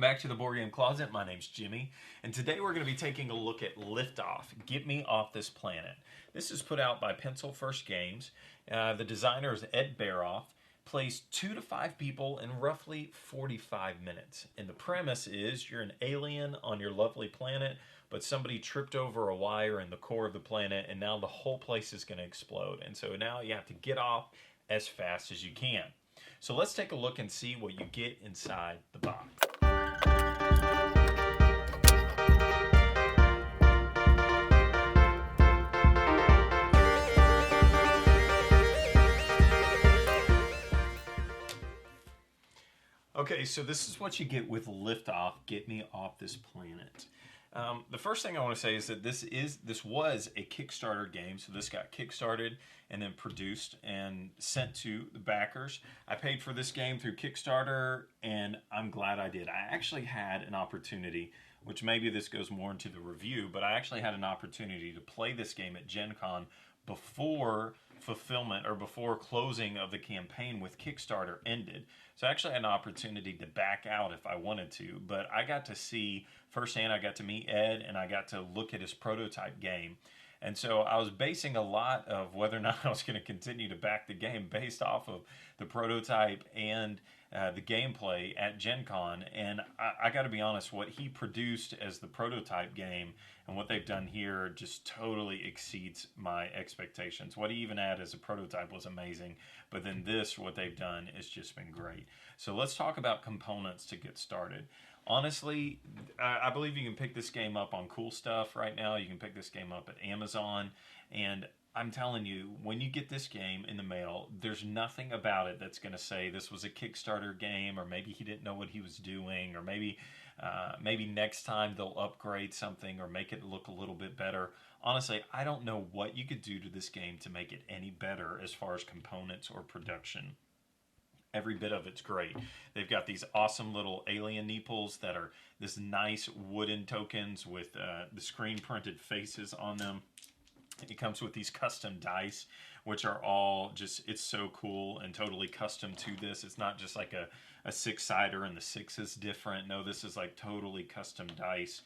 back to the Board Game Closet. My name's Jimmy, and today we're going to be taking a look at Liftoff, Get Me Off This Planet. This is put out by Pencil First Games. The designer is Ed Baroff. Plays 2 to 5 people in roughly 45 minutes. And the premise is you're an alien on your lovely planet, but somebody tripped over a wire in the core of the planet, and now the whole place is going to explode. And so now you have to get off as fast as you can. So let's take a look and see what you get inside the box. Okay, so this is what you get with Liftoff, Get Me Off This Planet. The first thing I want to say is that this was a Kickstarter game, so this got kickstarted and then produced and sent to the backers. I paid for this game through Kickstarter, and I'm glad I did. I actually had an opportunity, which maybe this goes more into the review, but I actually had an opportunity to play this game at Gen Con before fulfillment or before closing of the campaign with Kickstarter ended. So I actually had an opportunity to back out if I wanted to, but I got to see firsthand, I got to meet Ed, and I got to look at his prototype game. And so I was basing a lot of whether or not I was going to continue to back the game based off of the prototype and the gameplay at Gen Con. And I got to be honest, what he produced as the prototype game and what they've done here just totally exceeds my expectations. What he even had as a prototype was amazing, but then this, what they've done, has just been great. So let's talk about components to get started. Honestly, I believe you can pick this game up on Cool Stuff right now. You can pick this game up at Amazon, and I'm telling you, when you get this game in the mail, there's nothing about it that's going to say this was a Kickstarter game, or maybe he didn't know what he was doing, or maybe next time they'll upgrade something or make it look a little bit better. Honestly, I don't know what you could do to this game to make it any better as far as components or production. Every bit of it's great. They've got these awesome little alien meeples that are this nice wooden tokens with the screen printed faces on them. It comes with these custom dice, which are all just, it's so cool and totally custom to this. It's not just like a six-sider and the six is different. No, this is like totally custom dice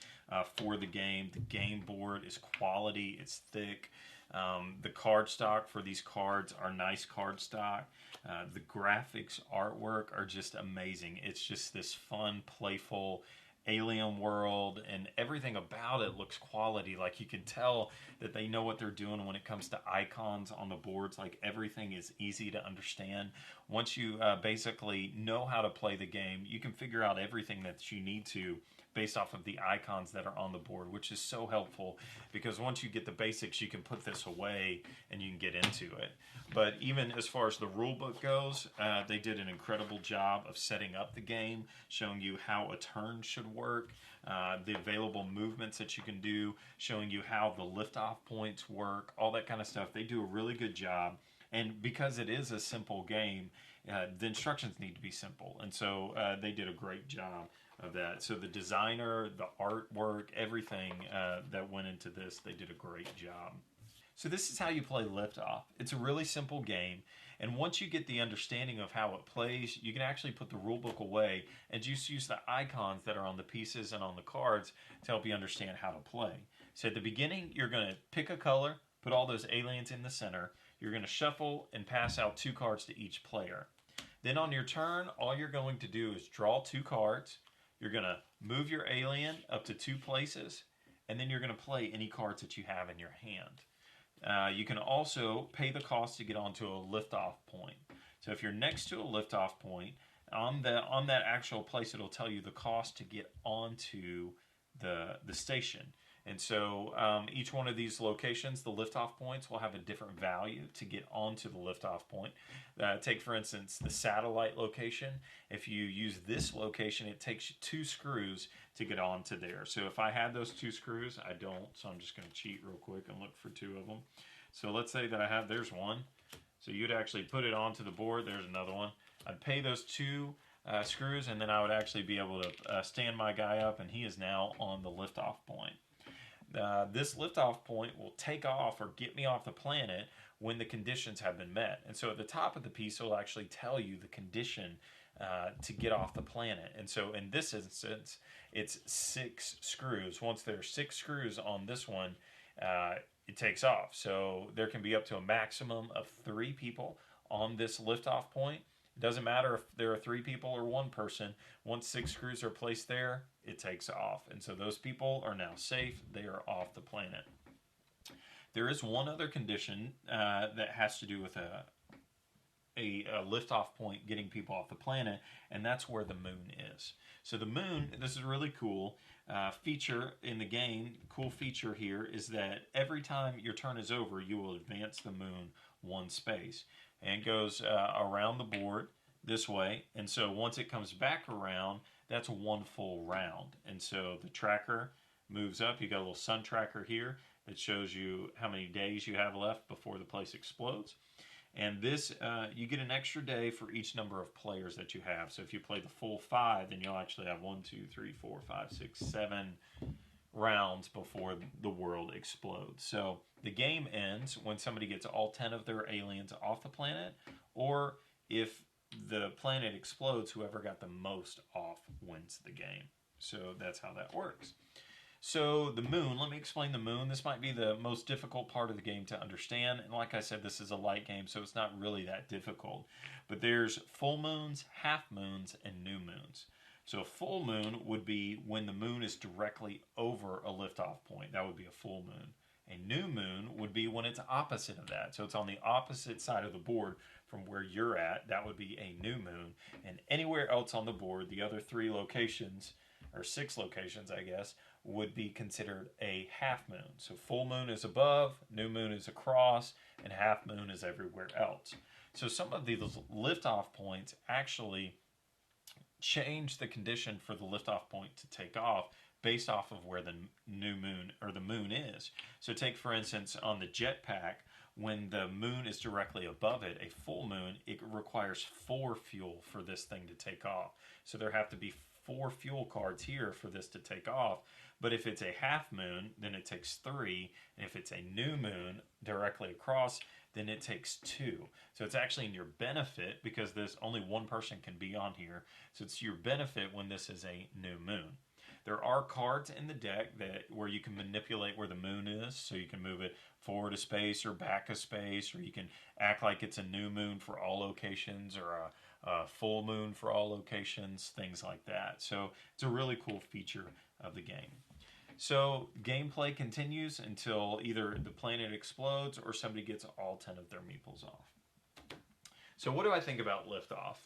for the game. The game board is quality. It's thick. The card stock for these cards are nice card stock. The graphics, artwork are just amazing. It's just this fun, playful alien world, and everything about it looks quality. Like, you can tell that they know what they're doing when it comes to icons on the boards. Like, everything is easy to understand. Once you basically know how to play the game, you can figure out everything that you need to based off of the icons that are on the board, which is so helpful because once you get the basics, you can put this away and you can get into it. But even as far as the rule book goes, they did an incredible job of setting up the game, showing you how a turn should work, the available movements that you can do, showing you how the liftoff points work, all that kind of stuff. They do a really good job. And because it is a simple game, the instructions need to be simple. And so they did a great job of that. So the designer, the artwork, everything that went into this, they did a great job. So this is how you play Liftoff. It's a really simple game, and once you get the understanding of how it plays, you can actually put the rulebook away and just use the icons that are on the pieces and on the cards to help you understand how to play. So at the beginning, you're going to pick a color, put all those aliens in the center. You're going to shuffle and pass out 2 cards to each player. Then on your turn, all you're going to do is draw 2 cards. You're going to move your alien up to 2 places, and then you're going to play any cards that you have in your hand. You can also pay the cost to get onto a liftoff point. So if you're next to a liftoff point, on that actual place, it'll tell you the cost to get onto the station. And so each one of these locations, the liftoff points, will have a different value to get onto the liftoff point. Take, for instance, the satellite location. If you use this location, it takes you 2 screws to get onto there. So if I had those 2 screws, I don't, so I'm just going to cheat real quick and look for 2 of them. So let's say that I have, there's one. So you'd actually put it onto the board. There's another one. I'd pay those 2 screws, and then I would actually be able to stand my guy up, and he is now on the liftoff point. This liftoff point will take off or get me off the planet when the conditions have been met. And so at the top of the piece, it will actually tell you the condition to get off the planet. And so in this instance, it's 6 screws. Once there are 6 screws on this one, it takes off. So there can be up to a maximum of 3 people on this liftoff point. It doesn't matter if there are 3 people or 1 person. Once 6 screws are placed there, it takes off. And so those people are now safe. They are off the planet. There is one other condition that has to do with a liftoff point getting people off the planet, and that's where the moon is. So the moon, this is really cool feature in the game. Cool feature here is that every time your turn is over, you will advance the moon 1 space, and it goes around the board this way. And so once it comes back around, that's 1 full round. And so the tracker moves up. You got a little sun tracker here that shows you how many days you have left before the place explodes. And this, you get an extra day for each number of players that you have. So if you play the full 5, then you'll actually have 1, 2, 3, 4, 5, 6, 7 rounds before the world explodes. So the game ends when somebody gets all 10 of their aliens off the planet, or if the planet explodes, whoever got the most off wins the game. So that's how that works. So the moon, let me explain the moon. This might be the most difficult part of the game to understand. And like I said, this is a light game, so it's not really that difficult. But there's full moons, half moons, and new moons. So a full moon would be when the moon is directly over a liftoff point. That would be a full moon. A new moon would be when it's opposite of that. So it's on the opposite side of the board from where you're at. That would be a new moon. And anywhere else on the board, the other 3 locations, or 6 locations, I guess, would be considered a half moon. So full moon is above, new moon is across, and half moon is everywhere else. So some of these liftoff points actually change the condition for the liftoff point to take off based off of where the new moon or the moon is. So take, for instance, on the jetpack, when the moon is directly above it, a full moon, it requires 4 fuel for this thing to take off. So there have to be 4 fuel cards here for this to take off. But if it's a half moon, then it takes 3. And if it's a new moon directly across, then it takes 2. So it's actually in your benefit, because there's only 1 person can be on here. So it's your benefit when this is a new moon. There are cards in the deck where you can manipulate where the moon is. So you can move it forward a space or back a space, or you can act like it's a new moon for all locations, or a full moon for all locations, things like that. So it's a really cool feature of the game. So gameplay continues until either the planet explodes or somebody gets all 10 of their meeples off. So what do I think about Liftoff?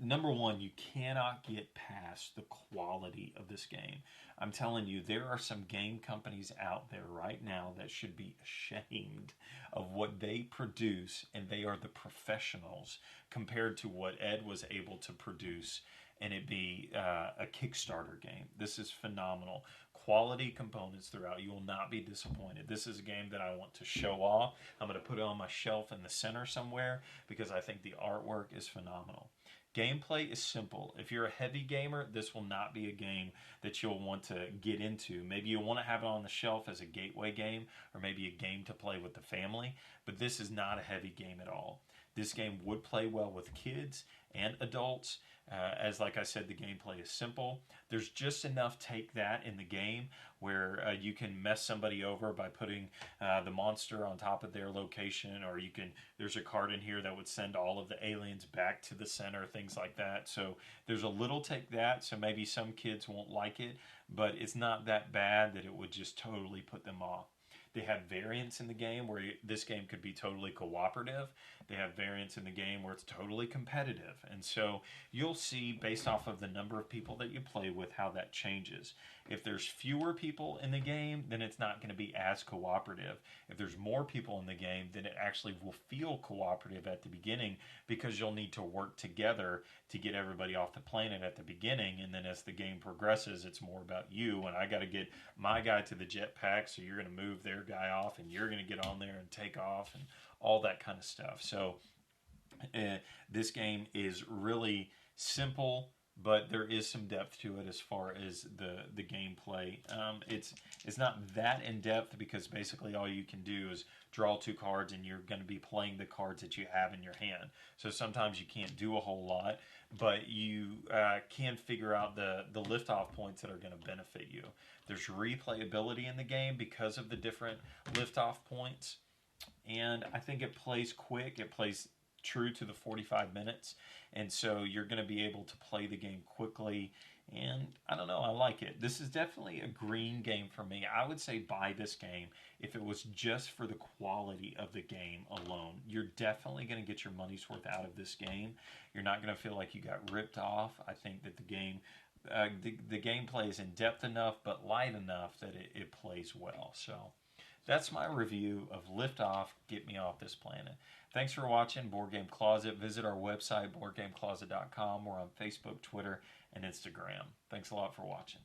Number one, you cannot get past the quality of this game. I'm telling you, there are some game companies out there right now that should be ashamed of what they produce, and they are the professionals compared to what Ed was able to produce, and it be a Kickstarter game. This is phenomenal. Quality components throughout. You will not be disappointed. This is a game that I want to show off. I'm going to put it on my shelf in the center somewhere because I think the artwork is phenomenal. Gameplay is simple. If you're a heavy gamer, this will not be a game that you'll want to get into. Maybe you'll want to have it on the shelf as a gateway game, or maybe a game to play with the family, but this is not a heavy game at all. This game would play well with kids and adults. As like I said, the gameplay is simple. There's just enough take that in the game where you can mess somebody over by putting the monster on top of their location, or there's a card in here that would send all of the aliens back to the center, things like that. So there's a little take that, so maybe some kids won't like it, but it's not that bad that it would just totally put them off. They have variants in the game where this game could be totally cooperative. They have variants in the game where it's totally competitive. And so you'll see, based off of the number of people that you play with, how that changes. If there's fewer people in the game, then it's not going to be as cooperative. If there's more people in the game, then it actually will feel cooperative at the beginning, because you'll need to work together to get everybody off the planet at the beginning. And then as the game progresses, it's more about you. And I got to get my guy to the jetpack, so you're going to move their guy off, and you're going to get on there and take off, and all that kind of stuff. So this game is really simple, but there is some depth to it as far as the gameplay. It's not that in depth because basically all you can do is draw 2 cards and you're going to be playing the cards that you have in your hand. So sometimes you can't do a whole lot, but you can figure out the liftoff points that are going to benefit you. There's replayability in the game because of the different liftoff points, and I think it plays quick. It plays true to the 45 minutes, and so you're going to be able to play the game quickly, and I don't know, I like it. This is definitely a green game for me. I would say buy this game if it was just for the quality of the game alone. You're definitely going to get your money's worth out of this game. You're not going to feel like you got ripped off. I think that the game the gameplay is in depth enough but light enough that it plays well. So that's my review of Lift Off, Get Me Off This Planet. Thanks for watching Board Game Closet. Visit our website, boardgamecloset.com. We're on Facebook, Twitter, and Instagram. Thanks a lot for watching.